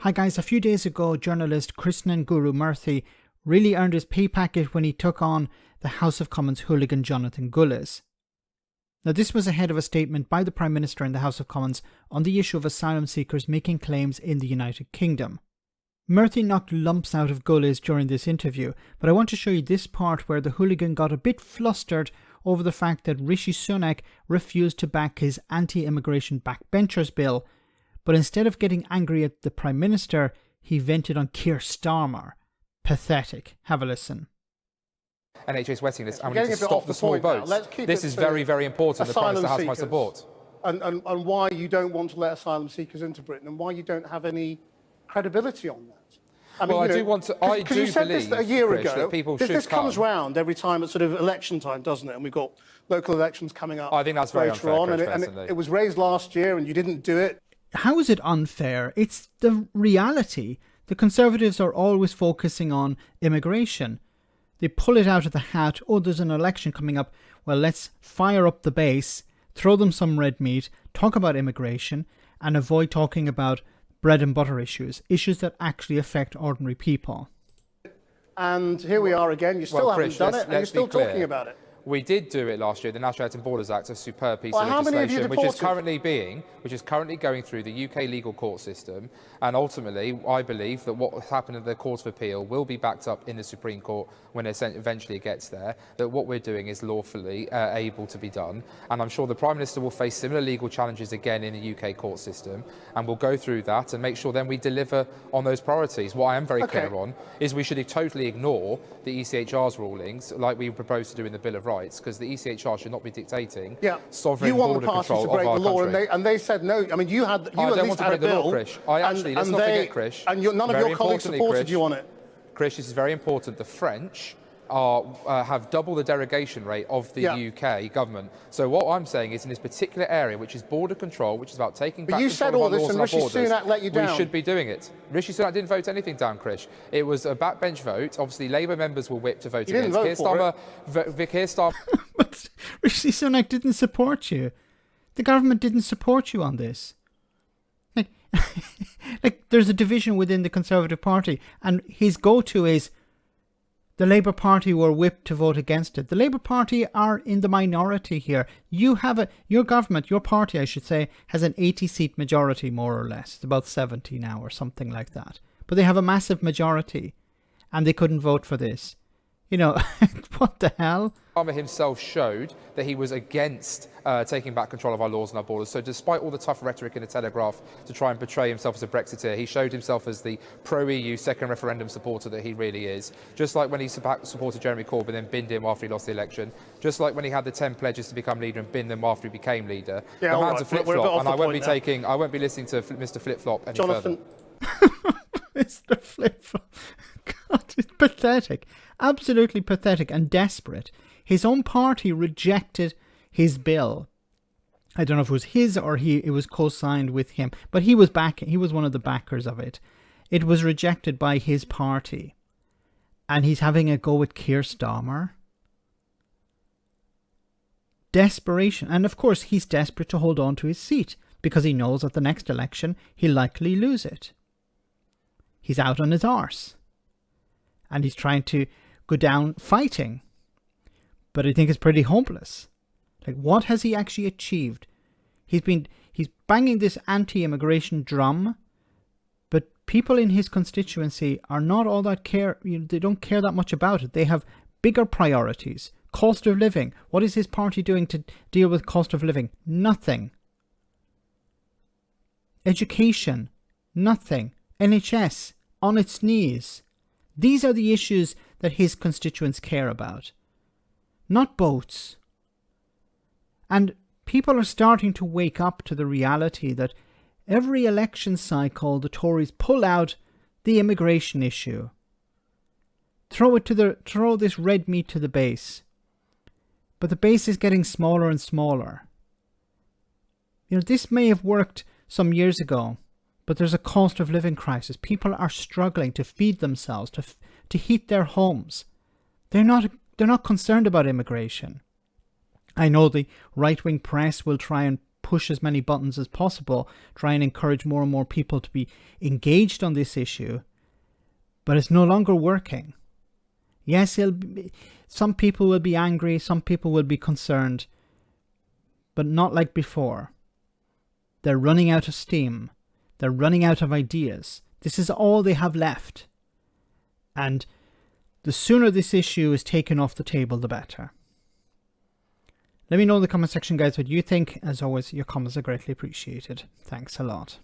Hi guys, a few days ago, journalist Krishnan Guru-Murthy really earned his pay packet when he took on the House of Commons hooligan Jonathan Gullis. Now, this was ahead of a statement by the Prime Minister in the House of Commons on the issue of asylum seekers making claims in the United Kingdom. Murthy knocked lumps out of Gullis during this interview, but I want to show you this part where the hooligan got a bit flustered over the fact that Rishi Sunak refused to back his anti-immigration backbenchers bill, but instead of getting angry at the Prime Minister, he vented on Kier Starmer. Pathetic. Have a listen. NHS waiting list, and we need to stop the small boats. This is very, very important. The Prime Minister has my support. And why you don't want to let asylum seekers into Britain, and why you don't have any credibility on that. I mean, well, I do want to. I do you said believe this a year Chris, ago. That people this should comes come. round every time at sort of election time, doesn't it? And we've got local elections coming up. I think that's very later unfair, on, Chris, and it was raised last year, and you didn't do it. How is it unfair? It's the reality. The Conservatives are always focusing on immigration. They pull it out of the hat. Oh, there's an election coming up. Well, let's fire up the base, throw them some red meat, talk about immigration, and avoid talking about bread and butter issues that actually affect ordinary people. And here we are again. You still haven't done it, and you're still talking about it. We did do it last year. The Nationality and Borders Act, a superb piece of how many have you legislation, which is currently going through the UK legal court system. And ultimately, I believe that what happened at the Court of Appeal will be backed up in the Supreme Court when it eventually gets there. That what we're doing is lawfully able to be done. And I'm sure the Prime Minister will face similar legal challenges again in the UK court system. And we'll go through that and make sure then we deliver on those priorities. What I am very clear on is we should totally ignore the ECHR's rulings, like we propose to do in the Bill of Rights, because the ECHR should not be dictating sovereign border control of our country. You want the parties to break the law, and they said no. I mean, you at least had a bill. Let's not forget, Krish. And none of your colleagues supported you on it. Krish, this is very important. The French have double the derogation rate of the UK government. So what I'm saying is, in this particular area, which is border control, which is about taking back control of our laws and our borders, Sunak let you down. We should be doing it. Rishi Sunak didn't vote anything down, Krish. It was a backbench vote. Obviously, Labour members were whipped to vote against. Kier Starmer. But Rishi Sunak didn't support you. The government didn't support you on this. Like, there's a division within the Conservative Party, and his go-to is the Labour Party were whipped to vote against it. The Labour Party are in the minority here. Your government, your party, I should say, has an 80-seat majority, more or less. It's about 70 now or something like that. But they have a massive majority, and they couldn't vote for this. You know, what the hell? Starmer himself showed that he was against taking back control of our laws and our borders. So despite all the tough rhetoric in the Telegraph to try and portray himself as a Brexiteer, he showed himself as the pro-EU second referendum supporter that he really is. Just like when he supported Jeremy Corbyn and binned him after he lost the election. Just like when he had the 10 pledges to become leader and binned them after he became leader. Yeah, the man's a flip-flop, and I won't be listening to Mr. Flip-Flop any Jonathan. further. Mr. Flip-Flop. God, it's pathetic. Absolutely pathetic and desperate. His own party rejected his bill. I don't know if it was his or it was co-signed with him, but he was one of the backers of it. It was rejected by his party. And he's having a go with Kier Starmer. Desperation. And of course, he's desperate to hold on to his seat because he knows at the next election he'll likely lose it. He's out on his arse. And he's trying to go down fighting. But I think it's pretty hopeless. Like, what has he actually achieved? He's banging this anti-immigration drum, but people in his constituency are not all that they don't care that much about it. They have bigger priorities. Cost of living. What is his party doing to deal with cost of living? Nothing. Education. Nothing. NHS. On its knees. These are the issues that his constituents care about. Not boats. And people are starting to wake up to the reality that every election cycle the Tories pull out the immigration issue. Throw this red meat to the base. But the base is getting smaller and smaller. You know, this may have worked some years ago, but there's a cost of living crisis. People are struggling to feed themselves, to heat their homes. They're not concerned about immigration. I know the right-wing press will try and push as many buttons as possible, try and encourage more and more people to be engaged on this issue, but it's no longer working. Yes, some people will be angry, some people will be concerned, but not like before. They're running out of steam. They're running out of ideas. This is all they have left. And the sooner this issue is taken off the table, the better. Let me know in the comment section, guys, what you think. As always, your comments are greatly appreciated. Thanks a lot.